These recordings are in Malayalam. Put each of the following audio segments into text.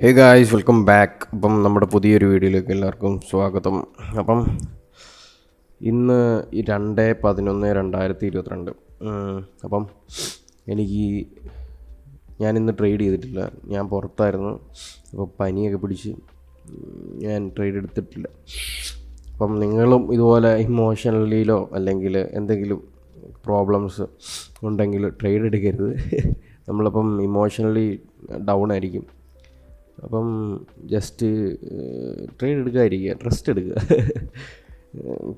Hey guys, welcome back. അപ്പം നമ്മുടെ പുതിയൊരു വീഡിയോയിലേക്ക് എല്ലാവർക്കും സ്വാഗതം. അപ്പം ഇന്ന് 2/11/2022. അപ്പം ഞാനിന്ന് ട്രേഡ് ചെയ്തിട്ടില്ല. ഞാൻ പുറത്തായിരുന്നു. അപ്പോൾ പനിയൊക്കെ പിടിച്ച് ഞാൻ ട്രേഡ് എടുത്തിട്ടില്ല. അപ്പം നിങ്ങളും ഇതുപോലെ ഇമോഷണലിയിലോ അല്ലെങ്കിൽ എന്തെങ്കിലും പ്രോബ്ലംസ് ഉണ്ടെങ്കിൽ ട്രേഡ് എടുക്കരുത്. നമ്മളപ്പം ഇമോഷണലി ഡൗൺ ആയിരിക്കും. അപ്പം ജസ്റ്റ് ട്രേഡ് എടുക്കാതിരിക്കുക, റെസ്റ്റ് എടുക്കുക.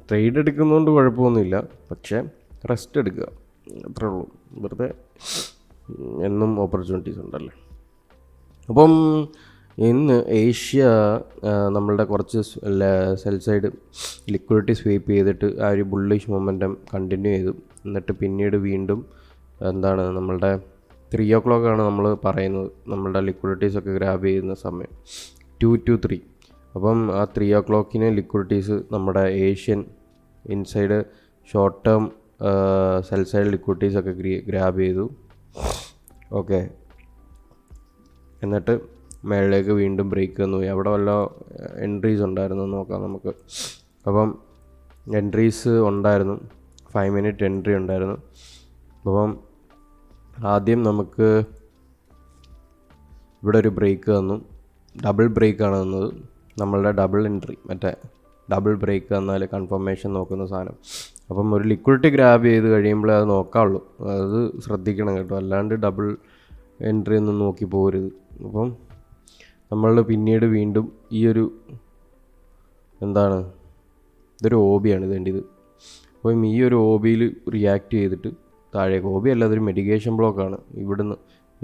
ട്രേഡ് എടുക്കുന്നതുകൊണ്ട് കുഴപ്പമൊന്നുമില്ല, പക്ഷേ റെസ്റ്റ് എടുക്കുക, അത്രേ ഉള്ളൂ. വെറുതെ എന്നും ഓപ്പർച്യൂണിറ്റീസ് ഉണ്ടല്ലോ. അപ്പം ഇന്ന് ഏഷ്യ നമ്മളുടെ കുറച്ച് സെൽ സൈഡ് ലിക്വിഡിറ്റി സ്വീപ്പ് ചെയ്തിട്ട് ആ ഒരു ബുള്ളിഷ് മൊമെൻറ്റം കണ്ടിന്യൂ ചെയ്തു. എന്നിട്ട് പിന്നീട് വീണ്ടും നമ്മളുടെ 3 o'clock നമ്മൾ പറയുന്നത്, നമ്മളുടെ ലിക്വിഡിറ്റീസൊക്കെ ഗ്രാബ് ചെയ്യുന്ന സമയം 2 to 3. അപ്പം ആ 3 o'clock ലിക്വിഡിറ്റീസ് നമ്മുടെ Asian inside short term sell side ലിക്വിഡിറ്റീസൊക്കെ ഗ്രാബ് ചെയ്തു. ഓക്കെ, എന്നിട്ട് മേളിലേക്ക് വീണ്ടും ബ്രേക്ക് വന്നു പോയി. അവിടെ വല്ല എൻട്രീസ് ഉണ്ടായിരുന്നു നോക്കാം നമുക്ക്. അപ്പം എൻട്രീസ് ഉണ്ടായിരുന്നു, 5 minute എൻട്രി ഉണ്ടായിരുന്നു. അപ്പം ആദ്യം നമുക്ക് ഇവിടെ ഒരു ബ്രേക്ക് തന്നു, ഡബിൾ ബ്രേക്കാണ് തന്നത്. നമ്മളുടെ ഡബിൾ എൻട്രി, മറ്റേ ഡബിൾ ബ്രേക്ക് തന്നാൽ കൺഫർമേഷൻ നോക്കുന്ന സാധനം. അപ്പം ഒരു ലിക്വിഡിറ്റി ഗ്രാബ് ചെയ്ത് കഴിയുമ്പോഴേ അത് നോക്കാവുള്ളൂ, അത് ശ്രദ്ധിക്കണം കേട്ടോ, അല്ലാണ്ട് ഡബിൾ എൻട്രി ഒന്നും നോക്കി പോകരുത്. അപ്പം നമ്മൾ പിന്നീട് വീണ്ടും ഈ ഒരു ഇതൊരു OB-ആണ് ഇത്. അപ്പം ഈ ഒരു OB-യിൽ റിയാക്ട് ചെയ്തിട്ട് താഴേക്ക്, OB അല്ല, അതൊരു മെഡിക്കേഷൻ ബ്ലോക്കാണ്. ഇവിടുന്ന്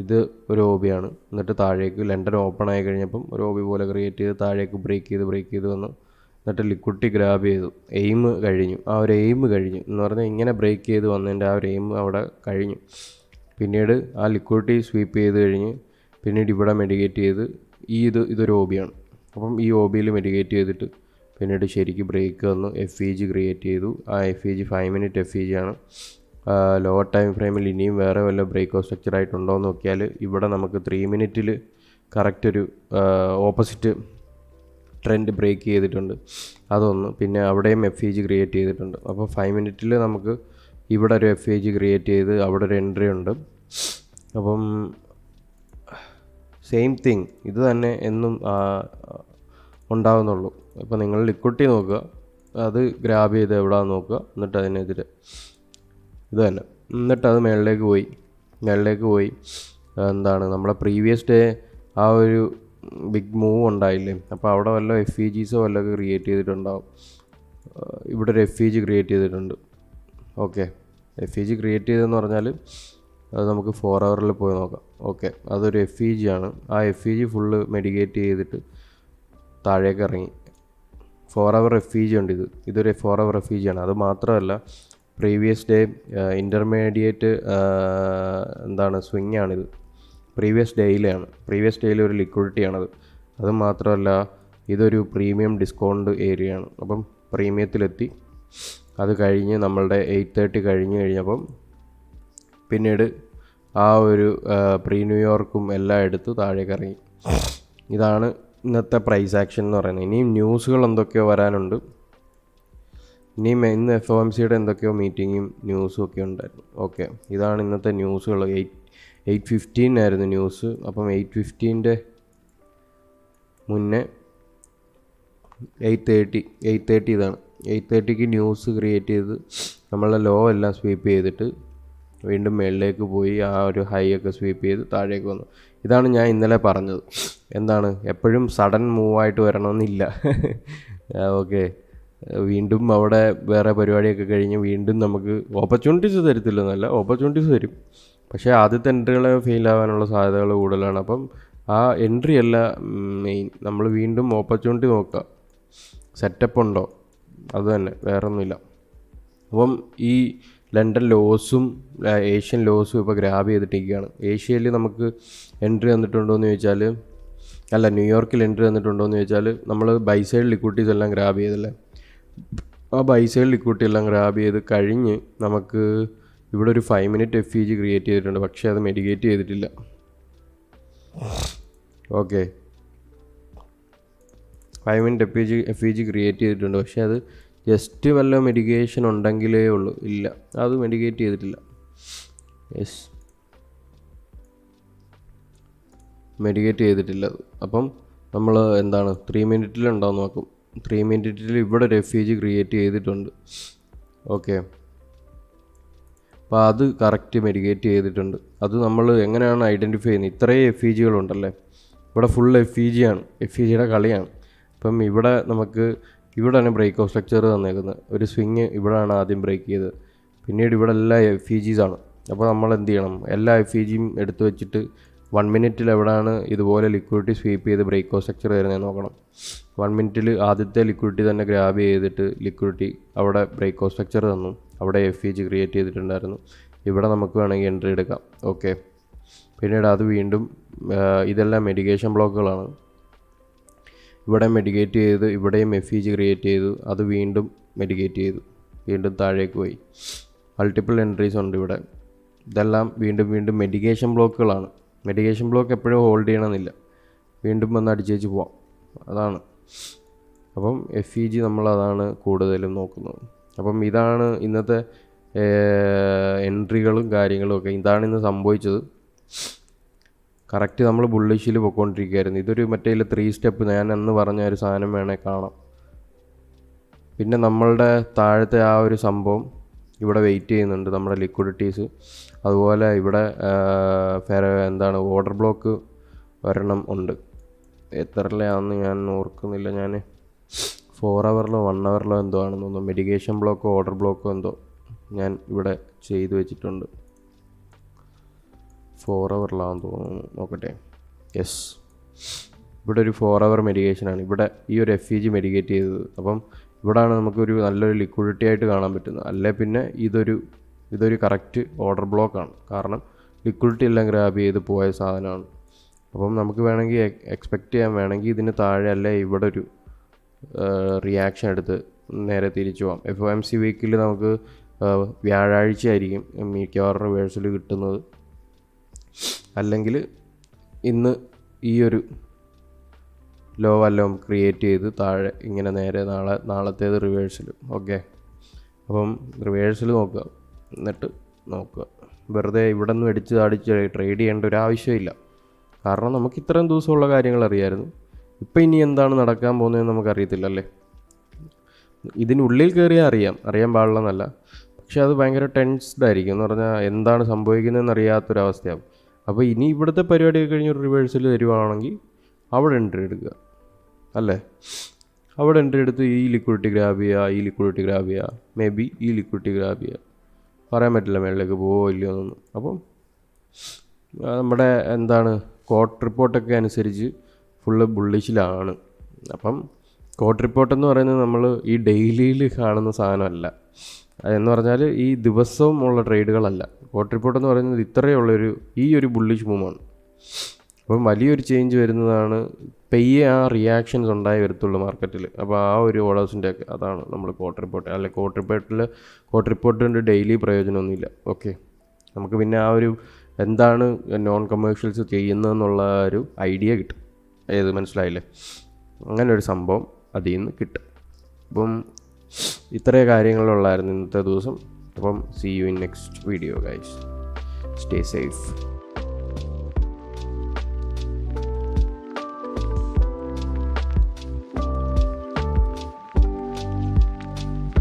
ഇത് ഒരു OB-ആണ്. എന്നിട്ട് താഴേക്ക് ലണ്ടൻ ഓപ്പൺ ആയി കഴിഞ്ഞപ്പം ഒരു OB പോലെ ക്രിയേറ്റ് ചെയ്ത് താഴേക്ക് ബ്രേക്ക് ചെയ്ത് വന്നു. എന്നിട്ട് ലിക്വിഡിറ്റി ഗ്രാബ് ചെയ്തു. എയിം കഴിഞ്ഞു, ആ ഒരു എയിം കഴിഞ്ഞു എന്ന് പറഞ്ഞാൽ ഇങ്ങനെ ബ്രേക്ക് ചെയ്ത് വന്നതിൻ്റെ ആ ഒരു എയിം അവിടെ കഴിഞ്ഞു. പിന്നീട് ആ ലിക്വിഡിറ്റി സ്വീപ്പ് ചെയ്ത് കഴിഞ്ഞ് പിന്നീട് ഇവിടെ മെഡിക്കേറ്റ് ചെയ്ത് ഇതൊരു OB-ആണ്. അപ്പം ഈ OB-യിൽ മെഡിക്കേറ്റ് ചെയ്തിട്ട് പിന്നീട് ശരിക്കും ബ്രേക്ക് വന്നു, FEG ക്രിയേറ്റ് ചെയ്തു. ആ FEG 5 minute FEG ആണ്. ലോവർ ടൈം ഫ്രെയിമിൽ ഇനിയും വേറെ വല്ല ബ്രേക്കോ സ്ട്രക്ചർ ആയിട്ടുണ്ടോ എന്ന് നോക്കിയാൽ ഇവിടെ നമുക്ക് 3 minute കറക്റ്റ് ഒരു ഓപ്പോസിറ്റ് ട്രെൻഡ് ബ്രേക്ക് ചെയ്തിട്ടുണ്ട്, അതൊന്ന്. പിന്നെ അവിടെയും FEG ക്രിയേറ്റ് ചെയ്തിട്ടുണ്ട്. അപ്പോൾ 5 minute നമുക്ക് ഇവിടെ ഒരു FEG ക്രിയേറ്റ് ചെയ്ത് അവിടെ ഒരു എൻട്രി ഉണ്ട്. അപ്പം സെയിം തിങ് ഇത് തന്നെ എന്നും ഉണ്ടാകുന്നുള്ളൂ. അപ്പോൾ നിങ്ങൾ ലിക്വിഡിറ്റി നോക്കുക, അത് ഗ്രാബ് ചെയ്ത് എവിടെയാണെന്ന് നോക്കുക, എന്നിട്ട് അതിനെതിരെ ഇത് തന്നെ. എന്നിട്ട് അത് മേളിലേക്ക് പോയി നമ്മുടെ പ്രീവിയസ് ഡേ ആ ഒരു ബിഗ് മൂവ് ഉണ്ടായില്ലേ, അപ്പോൾ അവിടെ വല്ല FEGസോ വല്ലതൊക്കെ ക്രിയേറ്റ് ചെയ്തിട്ടുണ്ടാവും. ഇവിടെ ഒരു FEG ക്രിയേറ്റ് ചെയ്തിട്ടുണ്ട്. ഓക്കെ, FEG ക്രിയേറ്റ് ചെയ്തതെന്ന് പറഞ്ഞാൽ അത് നമുക്ക് 4 hourൽ പോയി നോക്കാം. ഓക്കെ, അതൊരു FEG ആണ്. ആ FEG ഫുള്ള് മെഡിക്കേറ്റ് ചെയ്തിട്ട് താഴേക്ക് ഇറങ്ങി. 4 hour FEG ഉണ്ട്. ഇതൊരു 4 hour FEG ആണ്. അത് മാത്രമല്ല, പ്രീവിയസ് ഡേ ഇൻ്റർമീഡിയറ്റ് സ്വിങ് ആണിത്. പ്രീവിയസ് ഡേയിലെ ഒരു ലിക്വിഡിറ്റിയാണത്. അത് മാത്രമല്ല, ഇതൊരു പ്രീമിയം ഡിസ്കൗണ്ട് ഏരിയയാണ്. അപ്പം പ്രീമിയത്തിലെത്തി. അത് കഴിഞ്ഞ് നമ്മളുടെ 8:30 കഴിഞ്ഞപ്പം പിന്നീട് ആ ഒരു പ്രീ ന്യൂയോർക്കും എല്ലാം എടുത്ത് താഴേക്ക് ഇറങ്ങി. ഇതാണ് ഇന്നത്തെ പ്രൈസ് ആക്ഷൻ എന്ന് പറയുന്നത്. ഇനിയും ന്യൂസുകൾ എന്തൊക്കെയോ വരാനുണ്ട്. ഇന്ന് FOMCയുടെ എന്തൊക്കെയോ മീറ്റിങ്ങും ന്യൂസും ഒക്കെ ഉണ്ടായിരുന്നു. ഓക്കെ, ഇതാണ് ഇന്നത്തെ ന്യൂസുകൾ. 8:15 ആയിരുന്നു ന്യൂസ്. അപ്പം 8:15 മുന്നേ 8:30 ഇതാണ്. 8:30 ന്യൂസ് ക്രിയേറ്റ് ചെയ്ത് നമ്മളുടെ ലോ എല്ലാം സ്വീപ്പ് ചെയ്തിട്ട് വീണ്ടും മേളിലേക്ക് പോയി. ആ ഒരു ഹൈ ഒക്കെ സ്വീപ്പ് ചെയ്ത് താഴേക്ക് വന്നു. ഇതാണ് ഞാൻ ഇന്നലെ പറഞ്ഞത്. എപ്പോഴും സഡൻ മൂവായിട്ട് വരണമെന്നില്ല. ഓക്കെ, വീണ്ടും അവിടെ വേറെ പരിപാടിയൊക്കെ കഴിഞ്ഞ് വീണ്ടും നമുക്ക് ഓപ്പർച്യൂണിറ്റീസ് തരത്തില്ലെന്നല്ല, ഓപ്പർച്യൂണിറ്റീസ് തരും. പക്ഷേ ആദ്യത്തെ എൻട്രികളെ ഫെയിൽ ആവാനുള്ള സാധ്യതകൾ കൂടുതലാണ്. അപ്പം ആ എൻട്രി അല്ല മെയിൻ, നമ്മൾ വീണ്ടും ഓപ്പർച്യൂണിറ്റി നോക്കുക, സെറ്റപ്പ് ഉണ്ടോ, അത് തന്നെ, വേറെ ഒന്നുമില്ല. അപ്പം ഈ ലണ്ടൻ ലോസും ഏഷ്യൻ ലോസും ഇപ്പോൾ ഗ്രാബ് ചെയ്തിട്ടിരിക്കുകയാണ്. ഏഷ്യയിൽ നമുക്ക് എൻട്രി തന്നിട്ടുണ്ടോയെന്ന് ചോദിച്ചാൽ, അല്ല, ന്യൂയോർക്കിൽ എൻട്രി തന്നിട്ടുണ്ടോയെന്ന് ചോദിച്ചാൽ, നമ്മൾ ബൈ സൈഡ് ലിക്വിഡിറ്റീസ് എല്ലാം ഗ്രാബ് ചെയ്തല്ലേ. ആ ബൈ സൈഡ് ലിക്വിഡിറ്റി എല്ലാം ഗ്രാബ് ചെയ്ത് കഴിഞ്ഞ് നമുക്ക് ഇവിടെ ഒരു 5 minute FEG ക്രിയേറ്റ് ചെയ്തിട്ടുണ്ട്. പക്ഷേ അത് മെഡിക്കേറ്റ് ചെയ്തിട്ടില്ല. Okay, 5 minute F E G create ചെയ്തിട്ടുണ്ട്. പക്ഷേ അത് ജസ്റ്റ് വല്ല മെഡിക്കേഷൻ ഉണ്ടെങ്കിലേ ഉള്ളൂ. ഇല്ല, അത് മെഡിക്കേറ്റ് ചെയ്തിട്ടില്ല. യെസ്, മെഡിക്കേറ്റ് ചെയ്തിട്ടില്ല. അപ്പം നമ്മൾ എന്താണ് 3 മിനിറ്റിൽ ഉണ്ടാവും നോക്കും. 3 മിനിറ്റിൽ ഇവിടെ ഒരു എഫ് ഇ ജി ക്രിയേറ്റ് ചെയ്തിട്ടുണ്ട്. ഓക്കെ, അപ്പോൾ അത് കറക്റ്റ് മെഡിക്കേറ്റ് ചെയ്തിട്ടുണ്ട്. അത് നമ്മൾ എങ്ങനെയാണ് ഐഡൻറ്റിഫൈ ചെയ്യുന്നത്? ഇത്രയും എഫ് ഇ ജികളുണ്ടല്ലേ, ഇവിടെ ഫുൾ എഫ് ഇ ജി ആണ്, എഫ് ഇ ജിയുടെ കളിയാണ്. അപ്പം ഇവിടെ നമുക്ക് ഇവിടെയാണ് ബ്രേക്ക് ഓഫ് സ്ട്രക്ചർ തന്നേക്കുന്നത്. ഒരു സ്വിങ് ഇവിടെയാണ് ആദ്യം ബ്രേക്ക് ചെയ്തത്, പിന്നീട് ഇവിടെ എല്ലാ എഫ് ഇ ജീസ് ആണ്. അപ്പോൾ നമ്മൾ എന്ത് ചെയ്യണം? എല്ലാ എഫ് ഇ ജിയും എടുത്ത് വെച്ചിട്ട് 1 മിനിറ്റിൽ എവിടെയാണ് ഇതുപോലെ ലിക്വിഡിറ്റി സ്വീപ്പ് ചെയ്ത് ബ്രേക്ക് ഓഫ് സ്ട്രക്ചർ വരുന്നത് നോക്കണം. 1 മിനിറ്റിൽ ആദ്യത്തെ ലിക്വിഡിറ്റി തന്നെ ഗ്രാബ് ചെയ്തിട്ട് ലിക്വിഡിറ്റി അവിടെ ബ്രേക്ക് ഓഫ് സ്ട്രക്ചർ തന്നു, അവിടെ എഫ് ഇ ജി ക്രിയേറ്റ് ചെയ്തിട്ടുണ്ടായിരുന്നു. ഇവിടെ നമുക്ക് വേണമെങ്കിൽ എൻട്രി എടുക്കാം. ഓക്കെ, പിന്നീട് അത് വീണ്ടും ഇതെല്ലാം മെഡിക്കേഷൻ ബ്ലോക്കുകളാണ്. ഇവിടെ മെഡിക്കേറ്റ് ചെയ്ത് ഇവിടെയും എഫ് ഇ ജി ക്രിയേറ്റ് ചെയ്തു, അത് വീണ്ടും മെഡിക്കേറ്റ് ചെയ്തു, വീണ്ടും താഴേക്ക് പോയി. മൾട്ടിപ്പിൾ എൻട്രീസ് ഉണ്ട് ഇവിടെ. ഇതെല്ലാം വീണ്ടും വീണ്ടും മെഡിക്കേഷൻ ബ്ലോക്കുകളാണ്. മെഡിക്കേഷൻ ബ്ലോക്ക് എപ്പോഴും ഹോൾഡ് ചെയ്യണമെന്നില്ല, വീണ്ടും വന്ന് അടിച്ചേച്ച് പോവാം, അതാണ്. അപ്പം എഫ് ഇ ജി നമ്മളതാണ് കൂടുതലും നോക്കുന്നത്. അപ്പം ഇതാണ് ഇന്നത്തെ എൻട്രികളും കാര്യങ്ങളും ഒക്കെ. ഇതാണ് ഇന്ന് സംഭവിച്ചത്. കറക്റ്റ് നമ്മൾ ബുള്ളിഷിൽ പോയിക്കൊണ്ടിരിക്കുകയായിരുന്നു. ഇതൊരു മറ്റേ 3 സ്റ്റെപ്പ് ഞാൻ അന്ന് പറഞ്ഞ ഒരു സാധനം വേണേൽ കാണാം. പിന്നെ നമ്മളുടെ താഴത്തെ ആ ഒരു സംഭവം ഇവിടെ വെയിറ്റ് ചെയ്യുന്നുണ്ട്, നമ്മുടെ ലിക്വിഡിറ്റീസ്. അതുപോലെ ഇവിടെ എന്താണ് ഓർഡർ ബ്ലോക്ക് ഒരെണ്ണം ഉണ്ട്. എത്രയിലാണെന്ന് ഞാൻ ഓർക്കുന്നില്ല. ഞാൻ 4 ഹവറിലോ 1 ഹവറിലോ എന്തോ ആണെന്ന് തോന്നുന്നു. മെഡിക്കേഷൻ ബ്ലോക്കോ ഓർഡർ ബ്ലോക്കോ എന്തോ ഞാൻ ഇവിടെ ചെയ്തു വെച്ചിട്ടുണ്ട്. 4 ഹവറിലാണെന്ന് തോന്നുന്നു, നോക്കട്ടെ. യെസ്, ഇവിടെ ഒരു 4 ഹവർ മെഡിക്കേഷനാണ് ഇവിടെ ഈ ഒരു എഫ് ഇ ജി മെഡിക്കേറ്റ് ചെയ്തത്. അപ്പം ഇവിടെയാണ് നമുക്കൊരു നല്ലൊരു ലിക്വിഡിറ്റി ആയിട്ട് കാണാൻ പറ്റുന്നത്. അല്ലേ പിന്നെ ഇതൊരു കറക്റ്റ് ഓർഡർ ബ്ലോക്കാണ്. കാരണം ലിക്വിഡിറ്റി എല്ലാം ഗ്രാബ് ചെയ്ത് പോയ സാധനമാണ്. അപ്പം നമുക്ക് വേണമെങ്കിൽ എക്സ്പെക്റ്റ് ചെയ്യാൻ വേണമെങ്കിൽ ഇതിന് താഴെ അല്ലേ ഇവിടെ ഒരു റിയാക്ഷൻ എടുത്ത് നേരെ തിരിച്ചു പോകാം. FOMC വീക്കിൽ നമുക്ക് വ്യാഴാഴ്ച ആയിരിക്കും മിക്കവാറും റിവേഴ്സൽ കിട്ടുന്നത്. അല്ലെങ്കിൽ ഇന്ന് ഈ ഒരു ലോ വല്ലതും ക്രിയേറ്റ് ചെയ്ത് താഴെ ഇങ്ങനെ നേരെ നാളത്തേത് റിവേഴ്സൽ. ഓക്കെ, അപ്പം റിവേഴ്സൽ നോക്കുക, എന്നിട്ട് നോക്കുക. വെറുതെ ഇവിടെ നിന്ന് അടിച്ച് ട്രേഡ് ചെയ്യേണ്ട ഒരു ആവശ്യമില്ല. കാരണം നമുക്ക് ഇത്രയും ദിവസമുള്ള കാര്യങ്ങൾ അറിയാമായിരുന്നു. ഇപ്പം ഇനി എന്താണ് നടക്കാൻ പോകുന്നതെന്ന് നമുക്കറിയത്തില്ലല്ലേ. ഇതിനുള്ളിൽ കയറിയാൽ അറിയാൻ പാടില്ലെന്നല്ല, പക്ഷെ അത് ഭയങ്കര ടെൻസ്ഡ് ആയിരിക്കും. എന്ന് പറഞ്ഞാൽ എന്താണ് സംഭവിക്കുന്നതെന്ന് അറിയാത്തൊരവസ്ഥയാകും. അപ്പോൾ ഇനി ഇവിടുത്തെ പരിപാടിയൊക്കെ കഴിഞ്ഞ് ഒരു റിവേഴ്സൽ തരുവാണെങ്കിൽ അവിടെ എൻട്രി എടുക്കുക, അല്ലേ? അവിടെ എൻട്രി എടുത്ത് ഈ ലിക്വിഡിറ്റി ഗ്രാബ് ചെയ്യുക, മേ ബി ഈ ലിക്വിഡിറ്റി ഗ്രാബ് ചെയ്യുക. പറയാൻ പറ്റില്ല മേളിലേക്ക് പോവോ ഇല്ലയോ എന്നൊന്നും. അപ്പം നമ്മുടെ എന്താണ് കോട്ട് റിപ്പോർട്ടൊക്കെ അനുസരിച്ച് ഫുള്ള് ബുള്ളിഷിലാണ്. അപ്പം കോട്ട് റിപ്പോർട്ടെന്ന് പറയുന്നത് നമ്മൾ ഈ ഡെയിലിയിൽ കാണുന്ന സാധനമല്ല. അതെന്ന് പറഞ്ഞാൽ ഈ ദിവസവും ഉള്ള ട്രേഡുകളല്ല. കോട്ട് റിപ്പോർട്ടെന്ന് പറയുന്നത് ഇത്രയേ ഉള്ളൊരു ഈ ഒരു ബുള്ളിഷ് മൂവാണ്. അപ്പം വലിയൊരു ചേഞ്ച് വരുന്നതാണ് പെയ്യെ ആ റിയാക്ഷൻസ് ഉണ്ടായി വരത്തുള്ളൂ മാർക്കറ്റിൽ. അപ്പോൾ ആ ഒരു ഓർഡേഴ്സിൻ്റെ ഒക്കെ അതാണ് നമ്മൾ കോട്ട് റിപ്പോർട്ട്. അല്ലെ കോട്ട് റിപ്പോർട്ടിൻ്റെ ഡെയിലി പ്രയോജനമൊന്നുമില്ല. ഓക്കെ, നമുക്ക് പിന്നെ ആ ഒരു എന്താണ് നോൺ കമേഴ്ഷ്യൽസ് ചെയ്യുന്നതെന്നുള്ള ഒരു ഐഡിയ കിട്ടും. മനസ്സിലായില്ലേ? അങ്ങനെ ഒരു സംഭവം അതിൽ നിന്ന് കിട്ടും. അപ്പം ഇത്രയും കാര്യങ്ങളുള്ളായിരുന്നു ഇന്നത്തെ ദിവസം. അപ്പം see you in next video guys. Stay safe.